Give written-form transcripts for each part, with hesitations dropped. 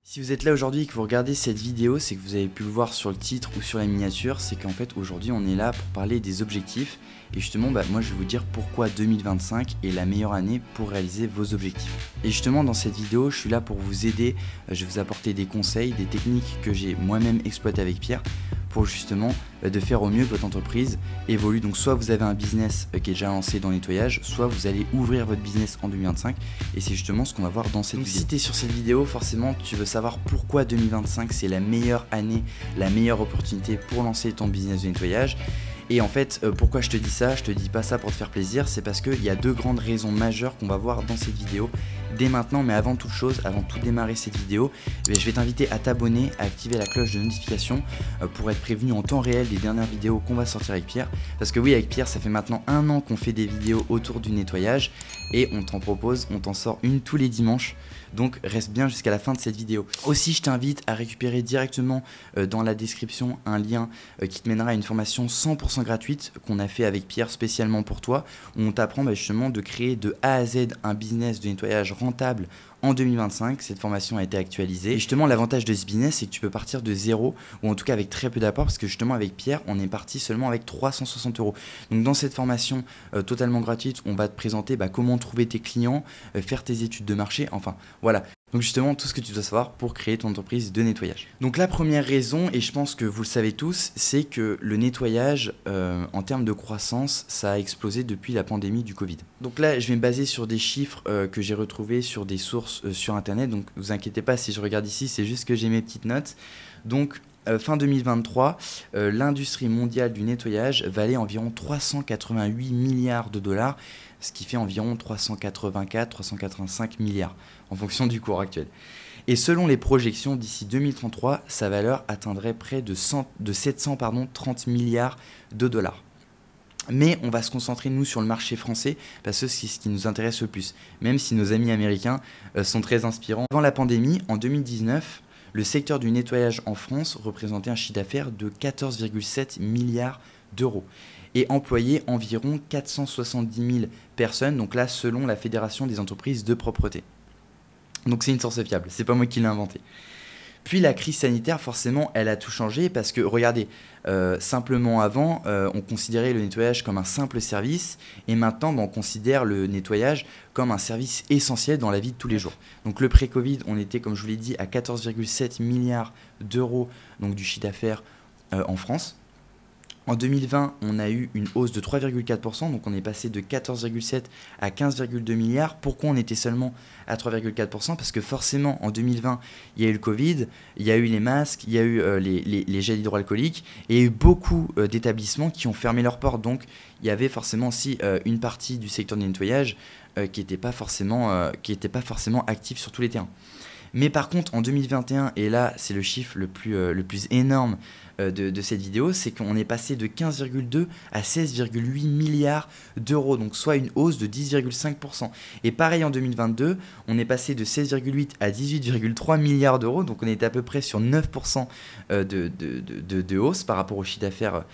Si vous êtes là aujourd'hui et que vous regardez cette vidéo, c'est que vous avez pu le voir sur le titre ou sur la miniature, c'est qu'en fait aujourd'hui on est là pour parler des objectifs et justement moi je vais vous dire pourquoi 2025 est la meilleure année pour réaliser vos objectifs. Et justement dans cette vidéo je suis là pour vous aider, je vais vous apporter des conseils, des techniques que j'ai moi-même exploitées avec Pierre pour justement de faire au mieux que votre entreprise évolue. Donc soit vous avez un business qui est déjà lancé dans le nettoyage, soit vous allez ouvrir votre business en 2025 et c'est justement ce qu'on va voir dans cette vidéo. Si tu es sur cette vidéo, forcément tu veux savoir pourquoi 2025 c'est la meilleure année, la meilleure opportunité pour lancer ton business de nettoyage. Et en fait, pourquoi je te dis ça? Je te dis pas ça pour te faire plaisir, c'est parce qu'il y a deux grandes raisons majeures qu'on va voir dans cette vidéo dès maintenant. Mais avant toute chose, avant de tout démarrer cette vidéo, je vais t'inviter à t'abonner, à activer la cloche de notification pour être prévenu en temps réel des dernières vidéos qu'on va sortir avec Pierre. Parce que oui, avec Pierre, ça fait maintenant 1 an qu'on fait des vidéos autour du nettoyage et on t'en propose, on t'en sort une tous les dimanches. Donc reste bien jusqu'à la fin de cette vidéo. Aussi, je t'invite à récupérer directement dans la description un lien qui te mènera à une formation 100% gratuite qu'on a fait avec Pierre spécialement pour toi, où on t'apprend justement de créer de A à Z un business de nettoyage rentable en 2025. Cette formation a été actualisée. Et justement, l'avantage de ce business, c'est que tu peux partir de zéro, ou en tout cas avec très peu d'apport, parce que justement avec Pierre, on est parti seulement avec 360 €. Donc dans cette formation totalement gratuite, on va te présenter comment trouver tes clients, faire tes études de marché, enfin voilà. Donc justement, tout ce que tu dois savoir pour créer ton entreprise de nettoyage. Donc la première raison, et je pense que vous le savez tous, c'est que le nettoyage, en termes de croissance, ça a explosé depuis la pandémie du Covid. Donc là, je vais me baser sur des chiffres que j'ai retrouvés sur des sources sur Internet. Donc ne vous inquiétez pas si je regarde ici, c'est juste que j'ai mes petites notes. Donc fin 2023, l'industrie mondiale du nettoyage valait environ 388 milliards de dollars, ce qui fait environ 384-385 milliards en fonction du cours actuel. Et selon les projections, d'ici 2033, sa valeur atteindrait près de 730 milliards de dollars. Mais on va se concentrer nous sur le marché français parce que c'est ce qui nous intéresse le plus, même si nos amis américains sont très inspirants. Avant la pandémie, en 2019, le secteur du nettoyage en France représentait un chiffre d'affaires de 14,7 milliards d'euros et employait environ 470 000 personnes, donc là selon la Fédération des entreprises de propreté. Donc c'est une source fiable, c'est pas moi qui l'ai inventé. Puis la crise sanitaire, forcément, elle a tout changé parce que, regardez, simplement avant, on considérait le nettoyage comme un simple service et maintenant, on considère le nettoyage comme un service essentiel dans la vie de tous les jours. Donc le pré-Covid, on était, comme je vous l'ai dit, à 14,7 milliards d'euros donc du chiffre d'affaires en France. En 2020, on a eu une hausse de 3,4%, donc on est passé de 14,7 à 15,2 milliards. Pourquoi on était seulement à 3,4%? Parce que forcément, en 2020, il y a eu le Covid, il y a eu les masques, il y a eu les gels hydroalcooliques, et il y a eu beaucoup d'établissements qui ont fermé leurs portes. Donc, il y avait forcément aussi une partie du secteur du nettoyage qui n'était pas forcément actif sur tous les terrains. Mais par contre, en 2021, et là, c'est le chiffre le plus énorme de cette vidéo, c'est qu'on est passé de 15,2 à 16,8 milliards d'euros, donc soit une hausse de 10,5%. Et pareil en 2022, on est passé de 16,8 à 18,3 milliards d'euros, donc on est à peu près sur 9% de hausse par rapport au chiffre d'affaires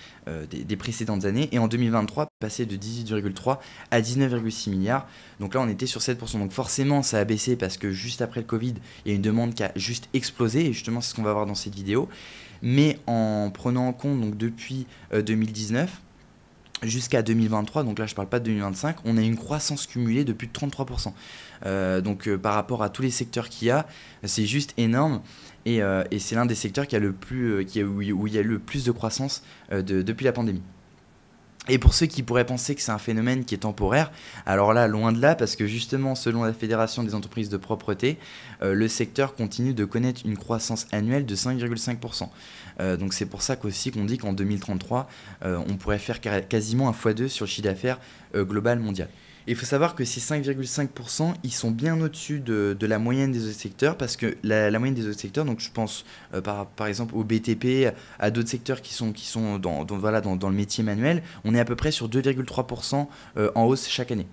des précédentes années. Et en 2023, passé de 18,3 à 19,6 milliards. Donc là, on était sur 7%. Donc forcément, ça a baissé parce que juste après le Covid, il y a une demande qui a juste explosé. Et justement, c'est ce qu'on va voir dans cette vidéo. Mais en prenant en compte donc depuis 2019 jusqu'à 2023, donc là je ne parle pas de 2025, on a une croissance cumulée de plus de 33%. Par rapport à tous les secteurs qu'il y a, c'est juste énorme. Et c'est l'un des secteurs où il y a eu le plus de croissance depuis la pandémie. Et pour ceux qui pourraient penser que c'est un phénomène qui est temporaire, alors là, loin de là, parce que justement, selon la Fédération des entreprises de propreté, le secteur continue de connaître une croissance annuelle de 5,5%. Donc c'est pour ça qu'aussi qu'on dit qu'en 2033, on pourrait faire quasiment un x2 sur le chiffre d'affaires global mondial. Il faut savoir que ces 5,5%, ils sont bien au-dessus de la moyenne des autres secteurs, parce que la moyenne des autres secteurs, donc je pense par exemple au BTP, à d'autres secteurs qui sont dans le métier manuel, on est à peu près sur 2,3% en hausse chaque année.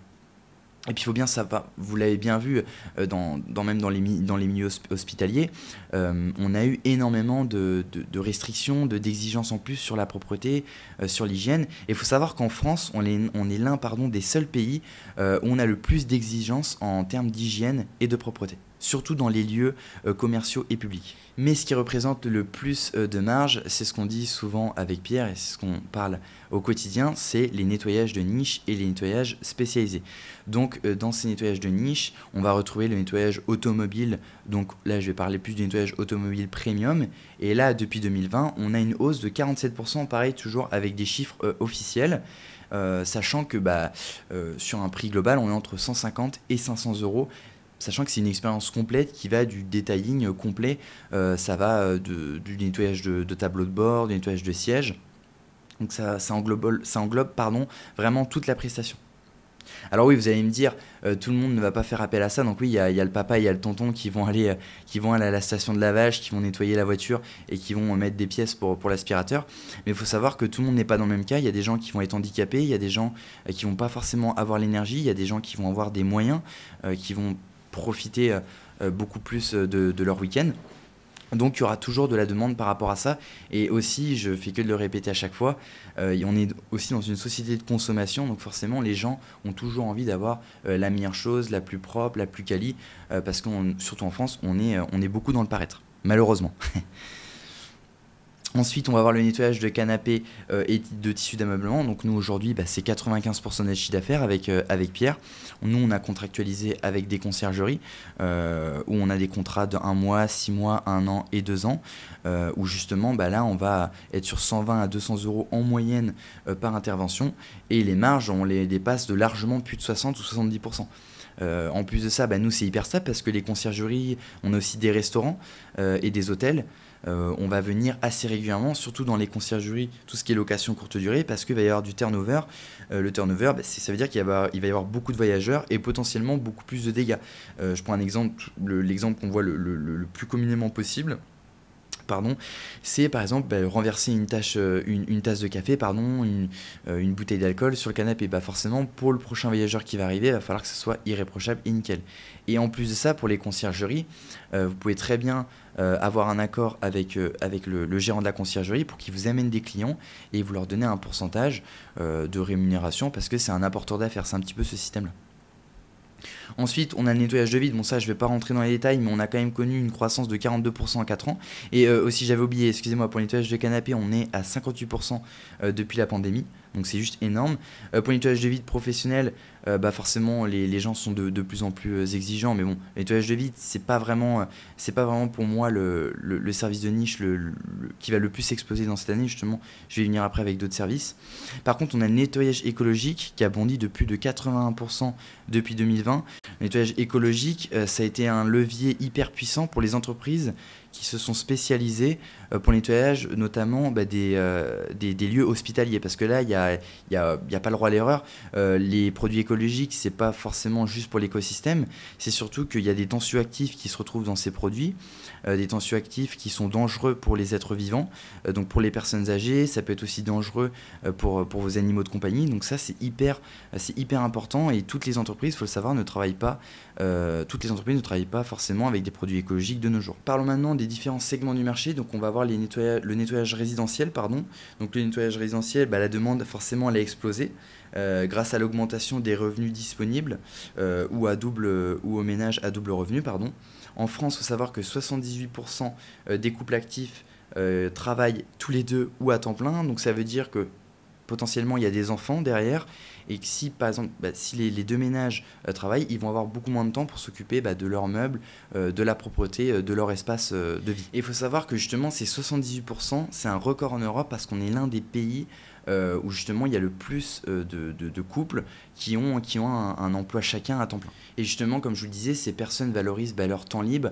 Et puis il faut bien savoir, vous l'avez bien vu même dans les milieux hospitaliers, on a eu énormément de restrictions, d'exigences en plus sur la propreté, sur l'hygiène. Et il faut savoir qu'en France, on est l'un des seuls pays où on a le plus d'exigences en termes d'hygiène et de propreté. surtout dans les lieux commerciaux et publics. Mais ce qui représente le plus de marge, c'est ce qu'on dit souvent avec Pierre et c'est ce qu'on parle au quotidien, c'est les nettoyages de niche et les nettoyages spécialisés. Donc dans ces nettoyages de niche, on va retrouver le nettoyage automobile, donc là je vais parler plus du nettoyage automobile premium, et là depuis 2020, on a une hausse de 47%, pareil toujours avec des chiffres officiels. Sachant que sur un prix global, on est entre 150 et 500 euros, sachant que c'est une expérience complète qui va du detailing complet, ça va du nettoyage de tableau de bord, du nettoyage de siège, donc ça englobe vraiment toute la prestation. Alors oui, vous allez me dire, tout le monde ne va pas faire appel à ça, donc oui, il y a le papa, il y a le tonton qui vont aller à la station de lavage, qui vont nettoyer la voiture et qui vont mettre des pièces pour l'aspirateur. Mais il faut savoir que tout le monde n'est pas dans le même cas, il y a des gens qui vont être handicapés, il y a des gens qui vont pas forcément avoir l'énergie, il y a des gens qui vont avoir des moyens, qui vont profiter beaucoup plus de leur week-end. Donc il y aura toujours de la demande par rapport à ça. Et aussi, je fais que de le répéter à chaque fois, on est aussi dans une société de consommation, donc forcément les gens ont toujours envie d'avoir la meilleure chose, la plus propre, la plus quali, parce que surtout en France, on est beaucoup dans le paraître, malheureusement. Ensuite, on va voir le nettoyage de canapés et de tissus d'ameublement. Donc nous, aujourd'hui, c'est 95% de notre chiffre d'affaires avec Pierre. Nous, on a contractualisé avec des conciergeries où on a des contrats de 1 mois, 6 mois, 1 an et 2 ans. Où justement, là, on va être sur 120 à 200 euros en moyenne par intervention. Et les marges, on les dépasse de largement plus de 60 ou 70%. En plus de ça, nous, c'est hyper stable parce que les conciergeries, on a aussi des restaurants et des hôtels. On va venir assez régulièrement, surtout dans les conciergeries, tout ce qui est location courte durée, parce qu'il va y avoir du turnover. Le turnover, ça veut dire qu'il va y avoir beaucoup de voyageurs et potentiellement beaucoup plus de dégâts. Je prends un exemple, l'exemple qu'on voit le plus communément possible. C'est par exemple renverser une tasse de café, une bouteille d'alcool sur le canapé. Forcément, pour le prochain voyageur qui va arriver, il va falloir que ce soit irréprochable et nickel. Et en plus de ça, pour les conciergeries, vous pouvez très bien avoir un accord avec le gérant de la conciergerie pour qu'il vous amène des clients et vous leur donnez un pourcentage de rémunération parce que c'est un apporteur d'affaires, c'est un petit peu ce système-là. Ensuite, on a le nettoyage de vide. Bon, ça, je ne vais pas rentrer dans les détails, mais on a quand même connu une croissance de 42% en 4 ans. Et aussi, j'avais oublié, excusez-moi, pour le nettoyage de canapé, on est à 58% depuis la pandémie. Donc, c'est juste énorme. Pour le nettoyage de vide professionnel, forcément, les gens sont de plus en plus exigeants. Mais bon, le nettoyage de vide, c'est pas vraiment pour moi le service de niche qui va le plus exploser dans cette année. Justement, je vais venir après avec d'autres services. Par contre, on a le nettoyage écologique qui a bondi de plus de 81% depuis 2020. Le nettoyage écologique, ça a été un levier hyper puissant pour les entreprises qui se sont spécialisées pour le nettoyage notamment des lieux hospitaliers, parce que là il y a pas le droit à l'erreur. Les produits écologiques, c'est pas forcément juste pour l'écosystème, c'est surtout qu'il y a des tensioactifs qui se retrouvent dans ces produits, des tensioactifs qui sont dangereux pour les êtres vivants, donc pour les personnes âgées, ça peut être aussi dangereux pour vos animaux de compagnie, donc ça c'est hyper important. Et toutes les entreprises, il faut le savoir, ne travaillent pas forcément avec des produits écologiques de nos jours. Parlons maintenant des différents segments du marché. Donc on va voir le nettoyage résidentiel. Donc le nettoyage résidentiel, la demande forcément elle a explosé grâce à l'augmentation des revenus disponibles ou aux ménages à double revenu. En France, il faut savoir que 78% des couples actifs travaillent tous les deux ou à temps plein. Donc ça veut dire que potentiellement il y a des enfants derrière, et que si par exemple si les deux ménages travaillent, ils vont avoir beaucoup moins de temps pour s'occuper de leurs meubles, de la propreté, de leur espace de vie. Et il faut savoir que justement ces 78%, c'est un record en Europe parce qu'on est l'un des pays où justement il y a le plus de couples qui ont un emploi chacun à temps plein. Et justement, comme je vous le disais, ces personnes valorisent leur temps libre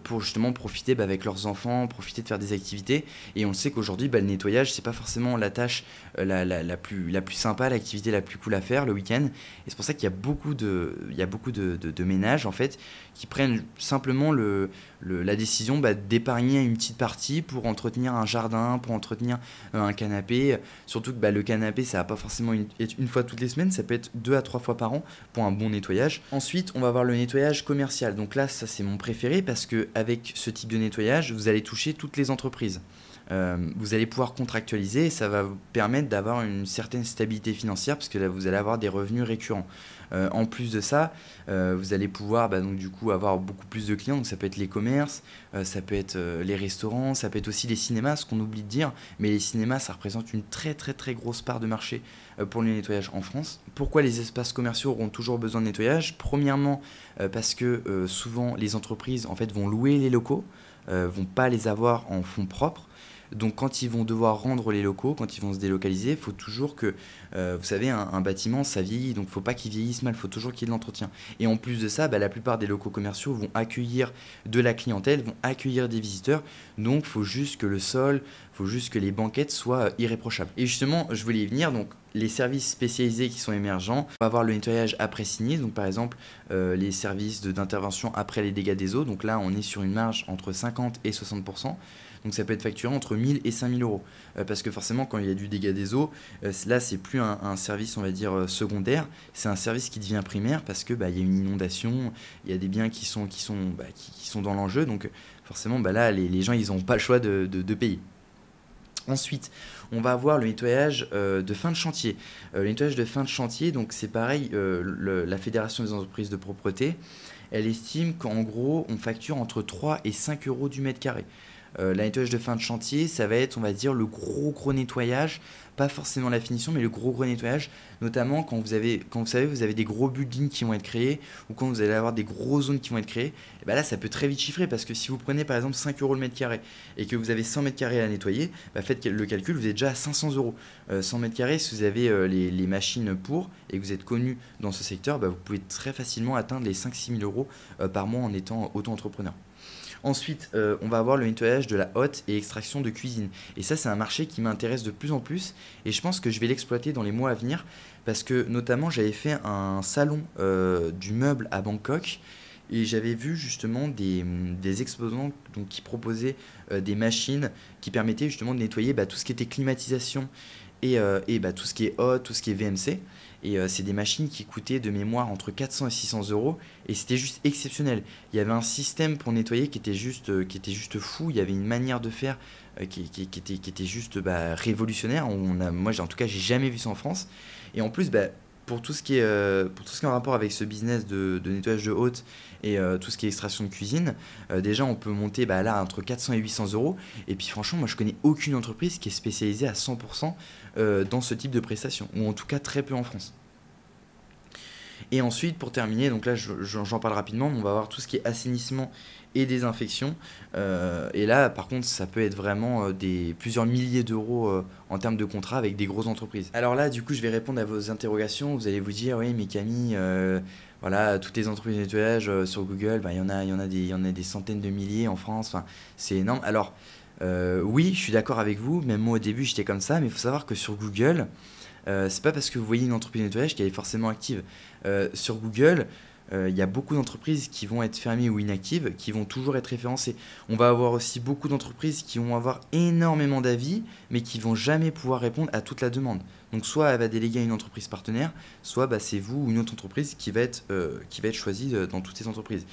pour justement profiter avec leurs enfants, profiter de faire des activités. Et on le sait qu'aujourd'hui, le nettoyage, c'est pas forcément la tâche la plus sympa, l'activité la plus cool à faire le week-end. Et c'est pour ça qu'il y a beaucoup de ménages en fait qui prennent simplement la décision d'épargner une petite partie pour entretenir un jardin, pour entretenir un canapé. Surtout que le canapé, ça va pas forcément être une fois toutes les semaines, ça peut être 2 à 3 fois par an pour un bon nettoyage. Ensuite, on va voir le nettoyage commercial. Donc là, ça c'est mon préféré parce que avec ce type de nettoyage, vous allez toucher toutes les entreprises. vous allez pouvoir contractualiser et ça va vous permettre d'avoir une certaine stabilité financière parce que là, vous allez avoir des revenus récurrents. En plus de ça, vous allez pouvoir donc, du coup, avoir beaucoup plus de clients. Donc, ça peut être les commerces, ça peut être les restaurants, ça peut être aussi les cinémas, ce qu'on oublie de dire. Mais les cinémas, ça représente une très très très grosse part de marché pour le nettoyage en France. Pourquoi les espaces commerciaux auront toujours besoin de nettoyage? Premièrement, parce que souvent les entreprises en fait, vont louer les locaux, vont pas les avoir en fonds propres. Donc quand ils vont devoir rendre les locaux, quand ils vont se délocaliser, il faut toujours que, vous savez, un bâtiment, ça vieillit, donc il ne faut pas qu'il vieillisse mal, il faut toujours qu'il y ait de l'entretien. Et en plus de ça, la plupart des locaux commerciaux vont accueillir de la clientèle, vont accueillir des visiteurs, donc il faut juste que le sol, il faut juste que les banquettes soient irréprochables. Et justement, je voulais y venir, donc les services spécialisés qui sont émergents, on va avoir le nettoyage après sinistre, donc par exemple les services d'intervention après les dégâts des eaux, donc là on est sur une marge entre 50 et 60%. Donc ça peut être facturé entre 1000 et 5000 euros. Parce que forcément, quand il y a du dégât des eaux, là, c'est plus un service, on va dire, secondaire. C'est un service qui devient primaire parce que il y a une inondation, il y a des biens qui sont dans l'enjeu. Donc forcément, là, les gens, ils n'ont pas le choix de payer. Ensuite, on va avoir le nettoyage de fin de chantier. Le nettoyage de fin de chantier, donc c'est pareil, la Fédération des entreprises de propreté, elle estime qu'en gros, on facture entre 3 et 5 euros du mètre carré. Le nettoyage de fin de chantier, ça va être, on va dire, le gros nettoyage, pas forcément la finition, mais le gros nettoyage, notamment quand vous avez des gros buildings qui vont être créés, ou quand vous allez avoir des grosses zones qui vont être créées, et là, ça peut très vite chiffrer, parce que si vous prenez par exemple 5 euros le mètre carré, et que vous avez 100 mètres carrés à nettoyer, faites le calcul, vous êtes déjà à 500 euros. 100 mètres carrés, si vous avez les machines pour, et que vous êtes connu dans ce secteur, vous pouvez très facilement atteindre les 5-6 000 euros par mois en étant auto-entrepreneur. Ensuite, on va avoir le nettoyage de la hotte et extraction de cuisine. Et ça, c'est un marché qui m'intéresse de plus en plus. Et je pense que je vais l'exploiter dans les mois à venir. Parce que notamment, j'avais fait un salon du meuble à Bangkok. Et j'avais vu justement des exposants donc, qui proposaient des machines qui permettaient justement de nettoyer tout ce qui était climatisation et tout ce qui est hotte, tout ce qui est VMC. Et c'est des machines qui coûtaient de mémoire entre 400 et 600 euros. Et c'était juste exceptionnel. Il y avait un système pour nettoyer qui était juste fou. Il y avait une manière de faire qui était juste révolutionnaire. Moi, en tout cas, j'ai jamais vu ça en France. Et en plus, pour tout ce qui est en rapport avec ce business de nettoyage de haute et tout ce qui est extraction de cuisine, déjà on peut monter là entre 400 et 800 euros. Et puis franchement, moi je connais aucune entreprise qui est spécialisée à 100% dans ce type de prestation, ou en tout cas très peu en France. Et ensuite, pour terminer, donc là j'en parle rapidement, mais on va voir tout ce qui est assainissement et désinfection. Et là, par contre, ça peut être vraiment plusieurs milliers d'euros en termes de contrats avec des grosses entreprises. Alors là, du coup, je vais répondre à vos interrogations. Vous allez vous dire, oui, mais Camille, voilà, toutes les entreprises de nettoyage sur Google, il y en a des centaines de milliers en France. Enfin, c'est énorme. Alors, oui, je suis d'accord avec vous. Même moi, au début, j'étais comme ça. Mais il faut savoir que sur Google, c'est pas parce que vous voyez une entreprise de nettoyage qu'elle est forcément active. Sur Google, il y a beaucoup d'entreprises qui vont être fermées ou inactives, qui vont toujours être référencées. On va avoir aussi beaucoup d'entreprises qui vont avoir énormément d'avis, mais qui vont jamais pouvoir répondre à toute la demande. Donc soit elle va déléguer à une entreprise partenaire, soit c'est vous ou une autre entreprise qui va être choisie dans toutes ces entreprises.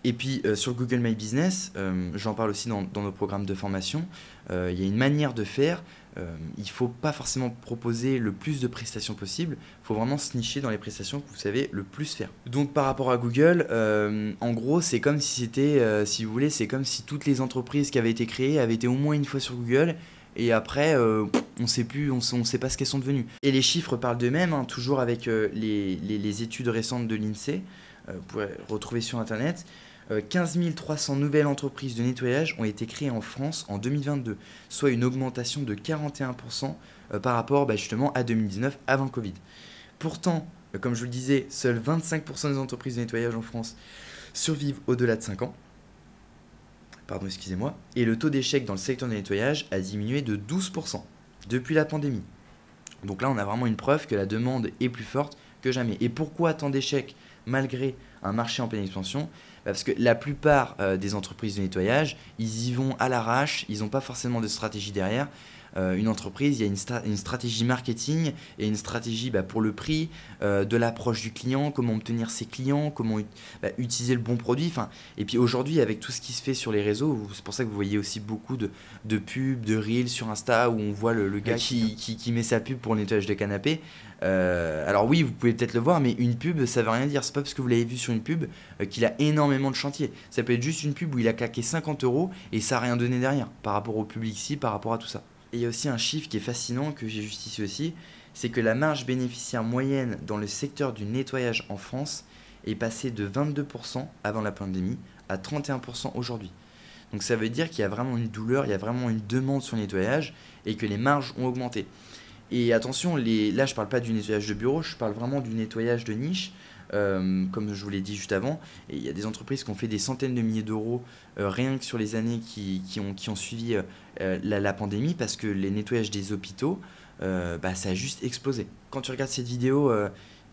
Et puis sur Google My Business, j'en parle aussi dans nos programmes de formation, il y a une manière de faire. Il ne faut pas forcément proposer le plus de prestations possible, il faut vraiment se nicher dans les prestations que vous savez le plus faire. Donc par rapport à Google, en gros c'est comme si c'était, si vous voulez, c'est comme si toutes les entreprises qui avaient été créées avaient été au moins une fois sur Google, et après on sait pas ce qu'elles sont devenues. Et les chiffres parlent d'eux-mêmes, toujours avec les études récentes de l'INSEE, vous pouvez retrouver sur internet. 15 300 nouvelles entreprises de nettoyage ont été créées en France en 2022, soit une augmentation de 41% par rapport justement à 2019 avant le Covid. Pourtant, comme je vous le disais, seuls 25% des entreprises de nettoyage en France survivent au-delà de 5 ans. Pardon, excusez-moi. Et le taux d'échec dans le secteur du nettoyage a diminué de 12% depuis la pandémie. Donc là, on a vraiment une preuve que la demande est plus forte que jamais. Et pourquoi tant d'échecs malgré un marché en pleine expansion? Parce que la plupart des entreprises de nettoyage, ils y vont à l'arrache, ils n'ont pas forcément de stratégie derrière. une entreprise, il y a une stratégie marketing et une stratégie pour le prix, de l'approche du client, comment obtenir ses clients, comment utiliser le bon produit. Et puis aujourd'hui, avec tout ce qui se fait sur les réseaux, c'est pour ça que vous voyez aussi beaucoup de pubs, de reels sur Insta où on voit le gars qui met sa pub pour le nettoyage de canapé. Alors oui, vous pouvez peut-être le voir, mais une pub, ça veut rien dire. C'est pas parce que vous l'avez vu sur une pub qu'il a énormément de chantier. Ça peut être juste une pub où il a claqué 50 € et ça n'a rien donné derrière par rapport au public ci, par rapport à tout ça. Et il y a aussi un chiffre qui est fascinant que j'ai juste ici aussi, c'est que la marge bénéficiaire moyenne dans le secteur du nettoyage en France est passée de 22% avant la pandémie à 31% aujourd'hui. Donc ça veut dire qu'il y a vraiment une douleur, il y a vraiment une demande sur le nettoyage et que les marges ont augmenté. Et attention, là je parle pas du nettoyage de bureau, je parle vraiment du nettoyage de niche, comme je vous l'ai dit juste avant. Et il y a des entreprises qui ont fait des centaines de milliers d'euros rien que sur les années qui ont suivi la pandémie, parce que les nettoyages des hôpitaux, ça a juste explosé. Quand tu regardes cette vidéo,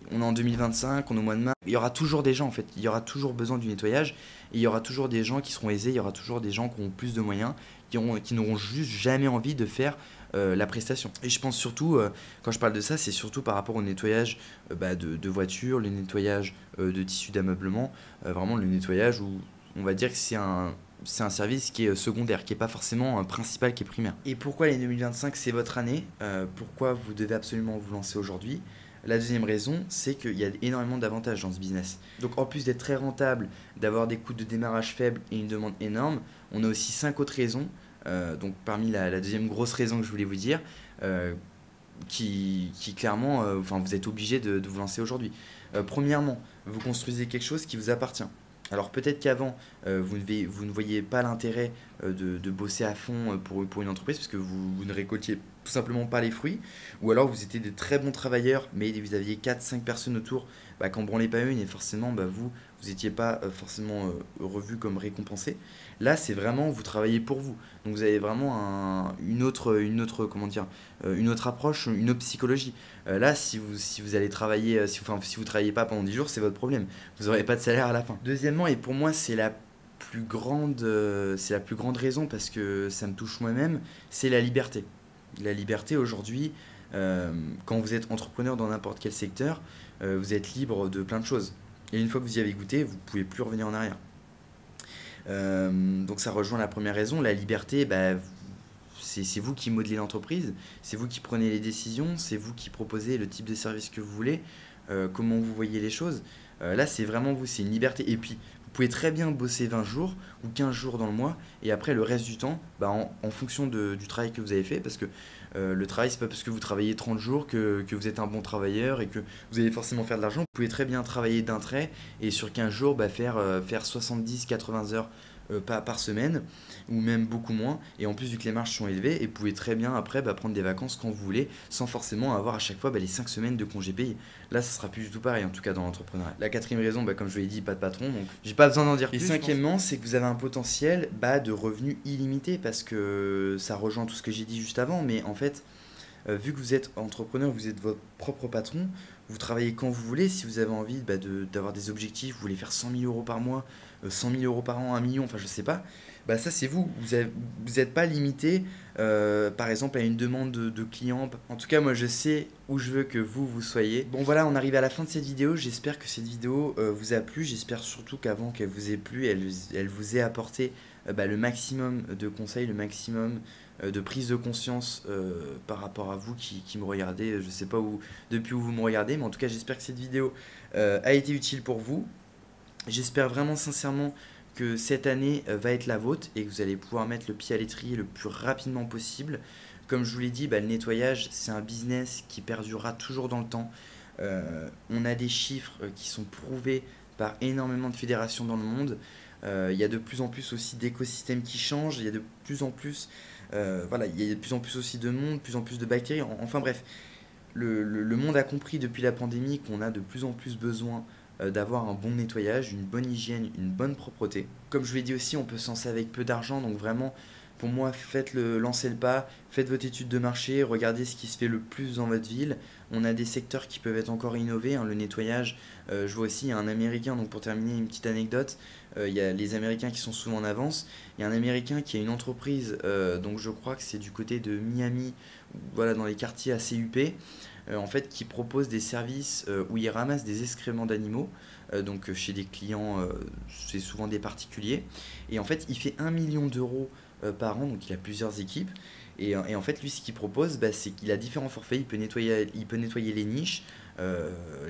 on est en 2025, on est au mois de mars, il y aura toujours des gens en fait, il y aura toujours besoin du nettoyage, et il y aura toujours des gens qui seront aisés, il y aura toujours des gens qui ont plus de moyens, qui n'auront juste jamais envie de faire la prestation. Et je pense surtout, quand je parle de ça, c'est surtout par rapport au nettoyage de voitures, le nettoyage de tissus d'ameublement, vraiment le nettoyage où on va dire que c'est un service qui est secondaire, qui n'est pas forcément principal, qui est primaire. Et pourquoi l'année 2025 c'est votre année, pourquoi vous devez absolument vous lancer aujourd'hui? La deuxième raison, c'est qu'il y a énormément d'avantages dans ce business. Donc en plus d'être très rentable, d'avoir des coûts de démarrage faibles et une demande énorme, on a aussi 5 autres raisons. Donc parmi la deuxième grosse raison que je voulais vous dire, qui clairement, vous êtes obligé de vous lancer aujourd'hui. Premièrement, vous construisez quelque chose qui vous appartient. Alors peut-être qu'avant, vous ne voyiez pas l'intérêt de bosser à fond pour une entreprise, parce que vous ne récoltiez tout simplement pas les fruits, ou alors vous étiez des très bons travailleurs, mais vous aviez 4-5 personnes autour qui n'en branlaient pas une, et forcément vous n'étiez pas forcément revu comme récompensé. Là, c'est vraiment, vous travaillez pour vous. Donc vous avez vraiment une autre approche, une autre psychologie. Là, si vous allez travailler, si vous travaillez pas pendant 10 jours, c'est votre problème. Vous n'aurez pas de salaire à la fin. Deuxièmement, et pour moi, c'est la plus grande raison, parce que ça me touche moi-même, c'est la liberté. La liberté aujourd'hui, quand vous êtes entrepreneur dans n'importe quel secteur, vous êtes libre de plein de choses. Et une fois que vous y avez goûté, vous ne pouvez plus revenir en arrière. Donc ça rejoint la première raison, la liberté, c'est vous qui modelez l'entreprise, c'est vous qui prenez les décisions, c'est vous qui proposez le type de service que vous voulez, comment vous voyez les choses. Là, c'est vraiment vous, c'est une liberté. Et puis, vous pouvez très bien bosser 20 jours ou 15 jours dans le mois, et après le reste du temps, en fonction du travail que vous avez fait, parce que le travail, c'est pas parce que vous travaillez 30 jours que vous êtes un bon travailleur et que vous allez forcément faire de l'argent. Vous pouvez très bien travailler d'un trait et sur 15 jours faire 70-80 heures par semaine, ou même beaucoup moins, et en plus vu que les marges sont élevées, et vous pouvez très bien après prendre des vacances quand vous voulez, sans forcément avoir à chaque fois les 5 semaines de congés payés. Là, ça sera plus du tout pareil, en tout cas dans l'entrepreneuriat. La quatrième raison, comme je vous l'ai dit, pas de patron, donc j'ai pas besoin d'en dire plus. Et cinquièmement, c'est que vous avez un potentiel de revenus illimité, parce que ça rejoint tout ce que j'ai dit juste avant, mais en fait, vu que vous êtes entrepreneur, vous êtes votre propre patron, vous travaillez quand vous voulez. Si vous avez envie d'avoir des objectifs, vous voulez faire 100 000 euros par mois, 100 000 euros par an, 1 million, je sais pas, ça c'est vous. Vous n'êtes pas limité par exemple à une demande de clients. En tout cas, moi je sais où je veux que vous soyez. Bon voilà, on arrive à la fin de cette vidéo. J'espère que cette vidéo vous a plu. J'espère surtout qu'avant qu'elle vous ait plu, elle vous ait apporté le maximum de conseils, le maximum de prise de conscience par rapport à vous qui me regardez. Je sais pas depuis où vous me regardez, mais en tout cas j'espère que cette vidéo a été utile pour vous. J'espère vraiment sincèrement que cette année va être la vôtre et que vous allez pouvoir mettre le pied à l'étrier le plus rapidement possible. Comme je vous l'ai dit, le nettoyage, c'est un business qui perdurera toujours dans le temps. On a des chiffres qui sont prouvés par énormément de fédérations dans le monde. Il y a de plus en plus aussi d'écosystèmes qui changent, il y a de plus en plus, il y a de plus en plus aussi de monde, de plus en plus de bactéries. Enfin bref, le monde a compris depuis la pandémie qu'on a de plus en plus besoin d'avoir un bon nettoyage, une bonne hygiène, une bonne propreté. Comme je vous l'ai dit aussi, on peut se lancer avec peu d'argent, donc vraiment, pour moi, lancez le pas, faites votre étude de marché, regardez ce qui se fait le plus dans votre ville. On a des secteurs qui peuvent être encore innovés, le nettoyage. Je vois aussi un Américain, donc pour terminer, une petite anecdote, il y a les Américains qui sont souvent en avance. Il y a un Américain qui a une entreprise, donc je crois que c'est du côté de Miami, voilà, dans les quartiers assez huppés, en fait, qui propose des services où il ramasse des excréments d'animaux, donc chez des clients, c'est souvent des particuliers. Et en fait, il fait 1 million d'euros par an, donc il a plusieurs équipes. Et en fait, lui, ce qu'il propose, bah, c'est qu'il a différents forfaits. Il peut nettoyer les niches.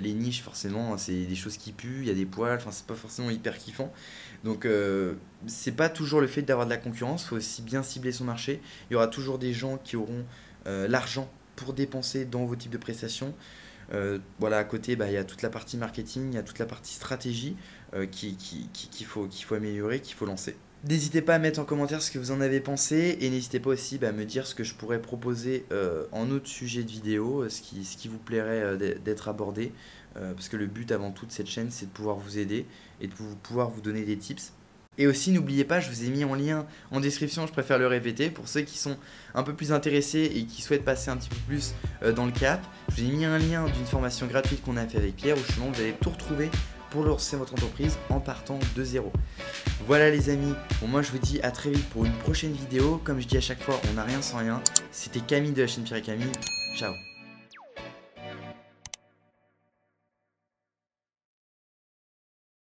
Les niches, forcément, c'est des choses qui puent, il y a des poils, enfin, c'est pas forcément hyper kiffant. Donc, c'est pas toujours le fait d'avoir de la concurrence, il faut aussi bien cibler son marché. Il y aura toujours des gens qui auront l'argent pour dépenser dans vos types de prestations. Voilà, à côté, bah, il y a toute la partie marketing, il y a toute la partie stratégie qu'il faut améliorer, qu'il faut lancer. N'hésitez pas à mettre en commentaire ce que vous en avez pensé et n'hésitez pas aussi à me dire ce que je pourrais proposer en autre sujet de vidéo, ce qui vous plairait d'être abordé, parce que le but avant tout de cette chaîne, c'est de pouvoir vous aider et de pouvoir vous donner des tips. Et aussi, n'oubliez pas, je vous ai mis en lien en description, je préfère le répéter, pour ceux qui sont un peu plus intéressés et qui souhaitent passer un petit peu plus dans le cap, je vous ai mis un lien d'une formation gratuite qu'on a fait avec Pierre, où justement vous allez tout retrouver pour lancer votre entreprise en partant de zéro. Voilà les amis, bon, moi je vous dis à très vite pour une prochaine vidéo. Comme je dis à chaque fois, on n'a rien sans rien. C'était Camille de la chaîne Pierre et Camille, ciao.